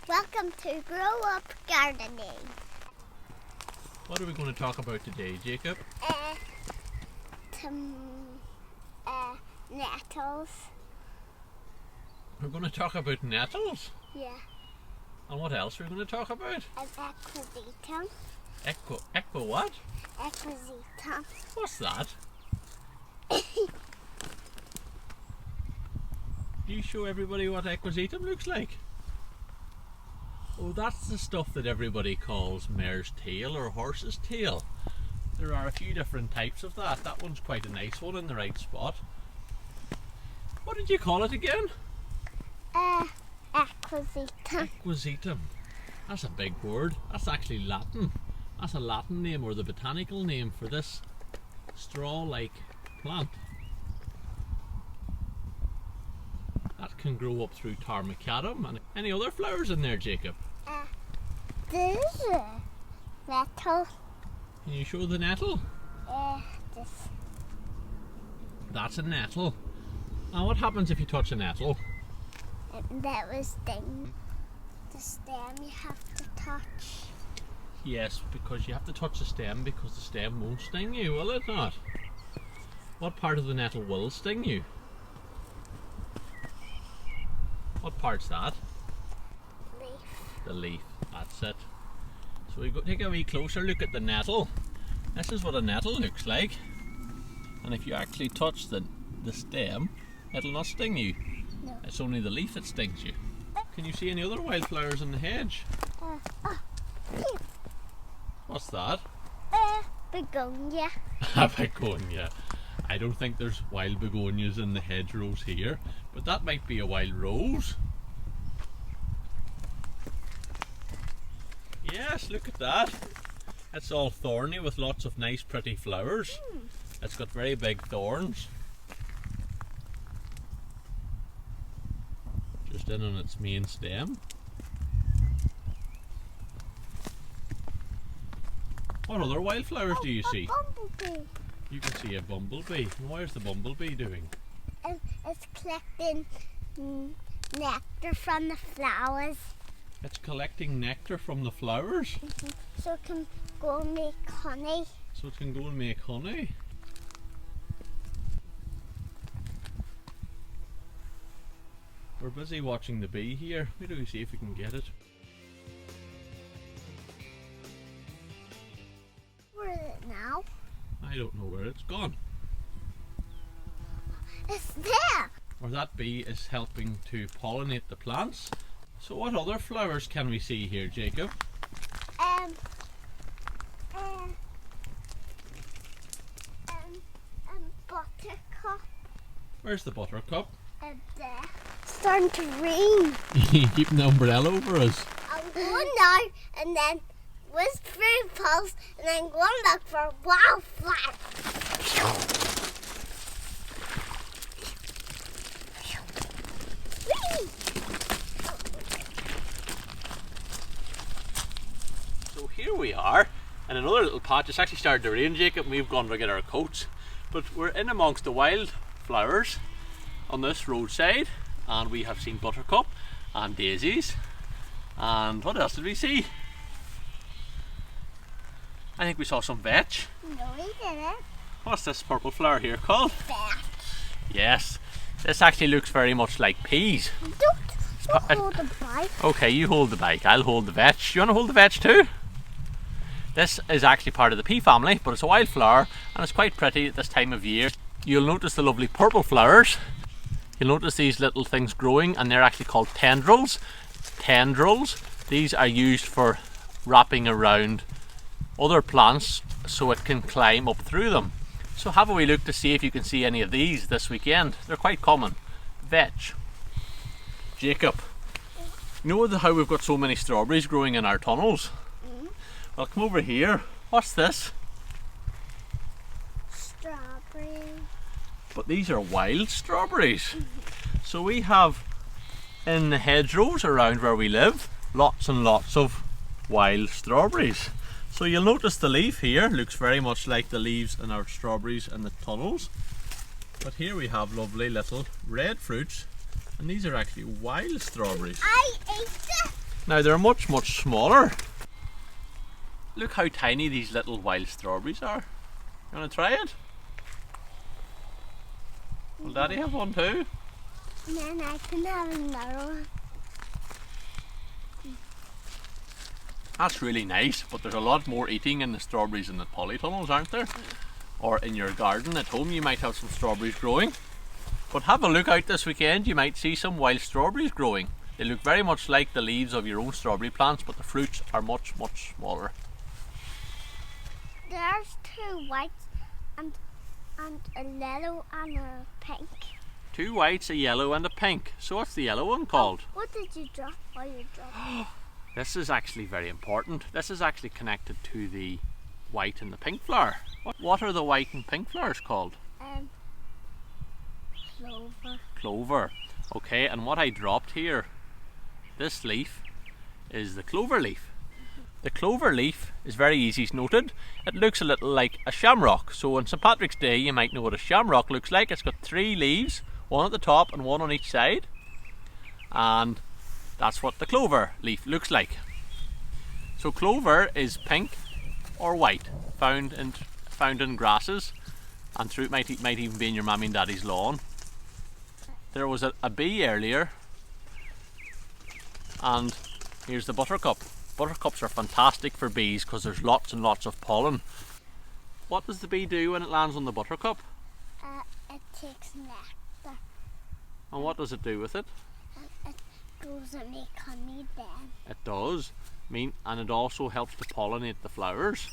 Welcome to Grow Up Gardening. What are we going to talk about today, Jacob? Nettles. We're going to talk about nettles? Yeah. And what else are we going to talk about? Equisetum. Equa what? Equisetum. What's that? Do you show everybody what equisetum looks like? Oh, that's the stuff that everybody calls mare's tail or horse's tail. There are a few different types of that. That one's quite a nice one in the right spot. What did you call it again? Equisetum. Equisetum. That's a big word. That's actually Latin. That's a Latin name or the botanical name for this straw-like plant. That can grow up through Tarmacatum. And any other flowers in there, Jacob? This is a nettle. Can you show the nettle? This. That's a nettle. And what happens if you touch a nettle? That was sting. The stem you have to touch. Yes, because you have to touch the stem because the stem won't sting you, will it not? What part of the nettle will sting you? What part's that? Leaf. The leaf, that's it. So we go take a wee closer look at the nettle. This is what a nettle looks like. And if you actually touch the stem, it'll not sting you. No. It's only the leaf that stings you. Can you see any other wildflowers in the hedge? Here. What's that? Begonia. A begonia. I don't think there's wild begonias in the hedgerows here, but that might be a wild rose. Yes, look at that. It's all thorny with lots of nice pretty flowers. It's got very big thorns. Just in on its main stem. What other wildflowers do you see? Bumblebee. You can see a bumblebee. And where's the bumblebee doing? It's collecting nectar from the flowers. It's collecting nectar from the flowers. So it can go and make honey. So it can go and make honey. We're busy watching the bee here. Where do we see if we can get it? Where is it now? I don't know where it's gone. It's there. Or that bee is helping to pollinate the plants. So what other flowers can we see here, Jacob? Buttercup. Where's the buttercup? There. Starting to rain. Keeping the umbrella over us. I'm going now and then whisk through post and then going back for wildflowers. So here we are in another little patch. It's actually started to rain, Jacob, and we've gone to get our coats. But we're in amongst the wildflowers on this roadside, and we have seen buttercup and daisies. And what else did we see? I think we saw some vetch. No, we didn't. What's this purple flower here called? Vetch. Yes, this actually looks very much like peas. Don't hold the bike. Okay, you hold the bike, I'll hold the vetch. You want to hold the vetch too? This is actually part of the pea family, but it's a wildflower and it's quite pretty at this time of year. You'll notice the lovely purple flowers. You'll notice these little things growing, and they're actually called tendrils. Tendrils, these are used for wrapping around other plants so it can climb up through them. So have a wee look to see if you can see any of these this weekend. They're quite common. Vetch. Jacob, you know how we've got so many strawberries growing in our tunnels? Well, come over here. What's this? Strawberry. But these are wild strawberries. So we have in the hedgerows around where we live lots and lots of wild strawberries. So you'll notice the leaf here looks very much like the leaves in our strawberries in the tunnels. But here we have lovely little red fruits, and these are actually wild strawberries. I ate it. Now they're much smaller. Look how tiny these little wild strawberries are. You want to try it? Will Daddy have one too? And then I can have another one. That's really nice, but there's a lot more eating in the strawberries in the polytunnels, aren't there? Or in your garden at home you might have some strawberries growing. But have a look out this weekend, you might see some wild strawberries growing. They look very much like the leaves of your own strawberry plants, but the fruits are much smaller. There's 2 whites and a yellow and a pink. 2 whites, a yellow and a pink. So what's the yellow one called? What did you drop? Oh, you dropped. This is actually very important. This is actually connected to the white and the pink flower. What are the white and pink flowers called? Clover. Clover. Okay, and what I dropped here, this leaf, is the clover leaf. The clover leaf is very easy noted. It looks a little like a shamrock. So on St. Patrick's Day you might know what a shamrock looks like. It's got 3 leaves, 1 at the top and 1 on each side. And that's what the clover leaf looks like. So clover is pink or white, found in grasses, and through it might even be in your mummy and daddy's lawn. There was a bee earlier, and here's the buttercup. Buttercups are fantastic for bees because there's lots and lots of pollen. What does the bee do when it lands on the buttercup? It takes nectar. And what does it do with it? It goes and make honey then. It does. And it also helps to pollinate the flowers.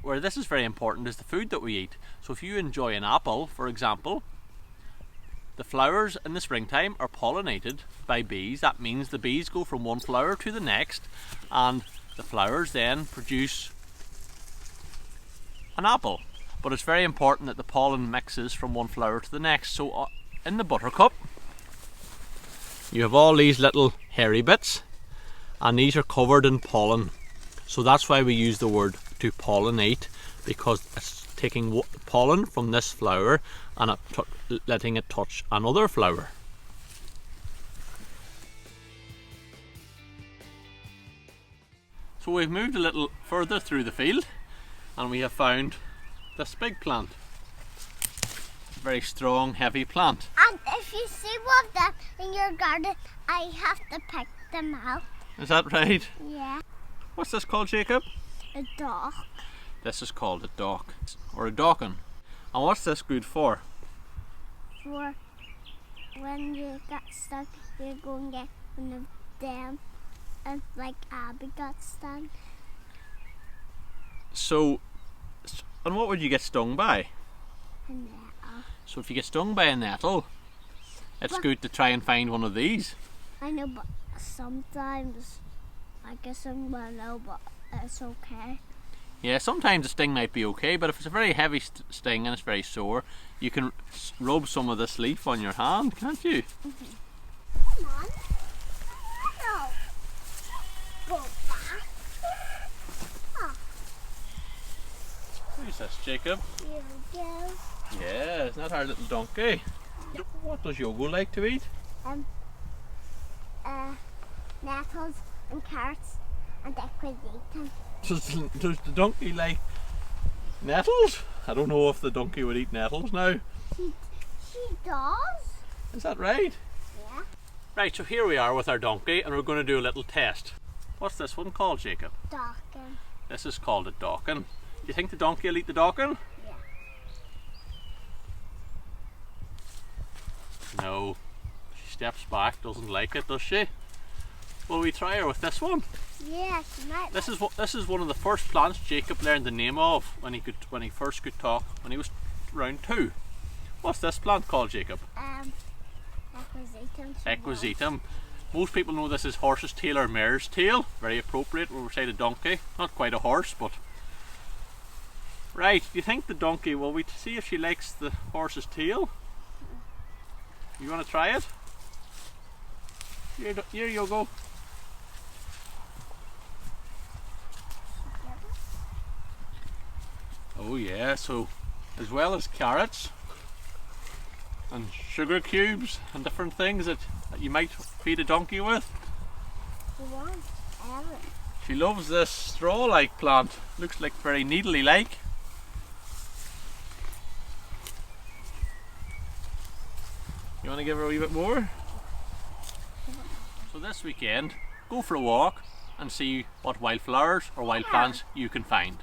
Where this is very important is the food that we eat. So if you enjoy an apple, for example, the flowers in the springtime are pollinated by bees. That means the bees go from one flower to the next, and the flowers then produce an apple. But it's very important that the pollen mixes from one flower to the next. So in the buttercup you have all these little hairy bits, and these are covered in pollen. So that's why we use the word to pollinate, because it's taking pollen from this flower and letting it touch another flower. So we've moved a little further through the field and we have found this big plant. Very strong, heavy plant. And if you see one of them in your garden, I have to pick them out. Is that right? Yeah. What's this called, Jacob? A dog. This is called a dock, or a dockin. And what's this good for? For when you get stuck, you go and get one of them. And like Abby got stung. So, and what would you get stung by? A nettle. So if you get stung by a nettle, it's good to try and find one of these. I know, but sometimes I guess I'm low, but it's okay. Yeah, sometimes a sting might be okay, but if it's a very heavy sting and it's very sore, you can rub some of this leaf on your hand, can't you? Come on. No. Go back. Oh, Who's this, Jacob? here we go. Yeah, isn't that our little donkey? What does Yogo like to eat? Nettles and carrots and equidatum. Does the donkey like nettles? I don't know if the donkey would eat nettles now. She does. Is that right? Yeah. Right, so here we are with our donkey and we're going to do a little test. What's this one called, Jacob? Docking. This is called a dockin. Do you think the donkey will eat the dockin? Yeah. No. She steps back, doesn't like it, does she? Will we try her with this one? Yeah, she might. This is one of the first plants Jacob learned the name of when he first could talk when he was around 2. What's this plant called, Jacob? Equidatum. Equidatum. Most people know this is horse's tail or mare's tail. Very appropriate when we're saying a donkey. Not quite a horse, but right. Do you think the donkey? Will we see if she likes the horse's tail? You want to try it? Here you go. Oh yeah, so as well as carrots and sugar cubes and different things that you might feed a donkey with, She wants Ellen. She loves this straw-like plant. Looks like very needly-like. You want to give her a wee bit more? So this weekend, go for a walk and see what wildflowers or wild plants you can find.